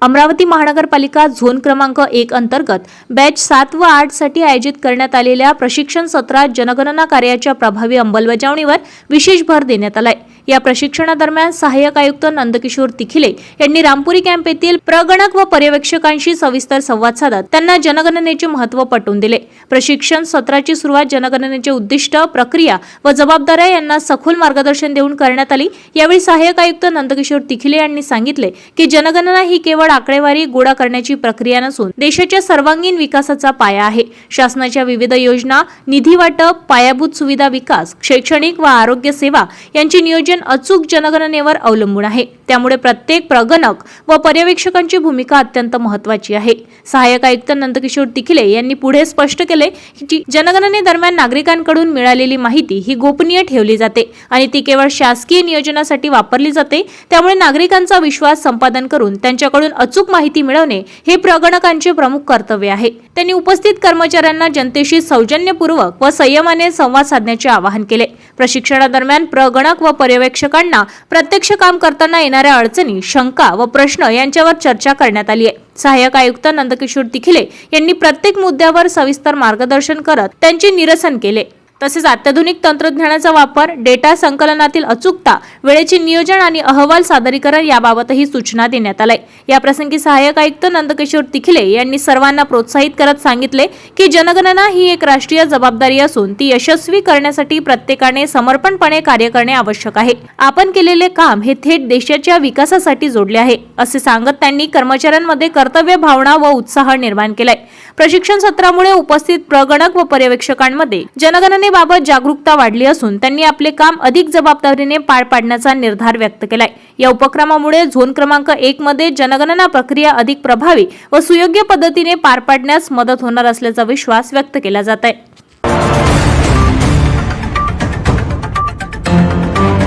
अमरावती महानगरपालिका झोन क्रमांक 1 अंतर्गत बॅच 7 व 8 साठी आयोजित करण्यात आलेल्या प्रशिक्षण सत्रात जनगणना कार्याच्या प्रभावी अंमलबजावणीवर विशेष भर देण्यात आलाय। या प्रशिक्षणादरम्यान सहाय्यक आयुक्त नंदकिशोर तिखिले यांनी रामपुरी कॅम्प येथील प्रगणक व पर्यवेक्षकांशी सविस्तर संवाद साधत त्यांना जनगणनेचे महत्त्व पटवून दिले। प्रशिक्षण सत्राची सुरुवात जनगणनेचे उद्दिष्ट, प्रक्रिया व जबाबदाऱ्या यांना सखोल मार्गदर्शन देऊन करण्यात आली। यावेळी सहाय्यक आयुक्त नंदकिशोर तिखिले यांनी सांगितले की जनगणना ही केवळ आकडेवारी गोळा करण्याची प्रक्रिया नसून देशाच्या सर्वांगीण विकासाचा पाया आहे। शासनाच्या विविध योजना, निधी वाटप, पायाभूत सुविधा विकास, शैक्षणिक व आरोग्य सेवा यांचे नियोजन अचूक जनगणनेवर अवलंबून आहे। त्यामुळे प्रत्येक प्रगणक व पर्यवेक्षकांची भूमिका अत्यंत महत्त्वाची आहे। सहाय्यक आयुक्त नंदकिशोर तिखिले यांनी पुढे स्पष्ट केले की जनगणनेदरम्यान नागरिकांकडून मिळालेली माहिती ही गोपनीय ठेवली जाते आणि ती केवळ शासकीय नियोजनासाठी वापरली जाते। त्यामुळे नागरिकांचा विश्वास संपादन करून त्यांच्याकडून अचूक माहिती मिळवणे हे प्रगणकांचे प्रमुख कर्तव्य आहे। त्यांनी उपस्थित कर्मचाऱ्यांना जनतेशी सौजन्यपूर्वक व संयमाने संवाद साधण्याचे आवाहन केले। प्रशिक्षणादरम्यान प्रगणक व पर्यवेक्षकांना प्रत्यक्ष काम करताना येणाऱ्या अडचणी, शंका व प्रश्न यांच्यावर चर्चा करण्यात आली आहे। सहाय्यक आयुक्त नंदकिशोर तिखिले यांनी प्रत्येक मुद्द्यावर सविस्तर मार्गदर्शन करत त्यांचे निरसन केले। तसेच अत्याधुनिक तंत्रज्ञानाचा वापर, डेटा संकलनातील अचूकता, वेळेचे नियोजन आणि अहवाल सादरीकरण याबाबतही सूचना देण्यात आल्या। या प्रसंगी सहाय्यक आयुक्त नंदकिशोर तिखिले यांनी सर्वांना प्रोत्साहित करत सांगितले की जनगणना ही एक राष्ट्रीय जबाबदारी असून ती यशस्वी करण्यासाठी प्रत्येकाने समर्पणपणे कार्य करणे आवश्यक आहे। आपण केलेले काम हे थेट देशाच्या विकासासाठी जोडले आहे, असे सांगत त्यांनी कर्मचाऱ्यांमध्ये कर्तव्य भावना व उत्साह निर्माण केलाय। प्रशिक्षण सत्रामुळे उपस्थित प्रगणक व पर्यवेक्षकांमध्ये जनगणनेबाबत जागरूकता वाढली असून त्यांनी आपले काम अधिक जबाबदारीने पार पाडण्याचा निर्धार व्यक्त केलाय। या उपक्रमामुळे झोन क्रमांक 1 मध्ये जनगणना प्रक्रिया अधिक प्रभावी व सुयोग्य पद्धतीने पार पाडण्यास मदत होणार असल्याचा विश्वास व्यक्त केला जात आहे।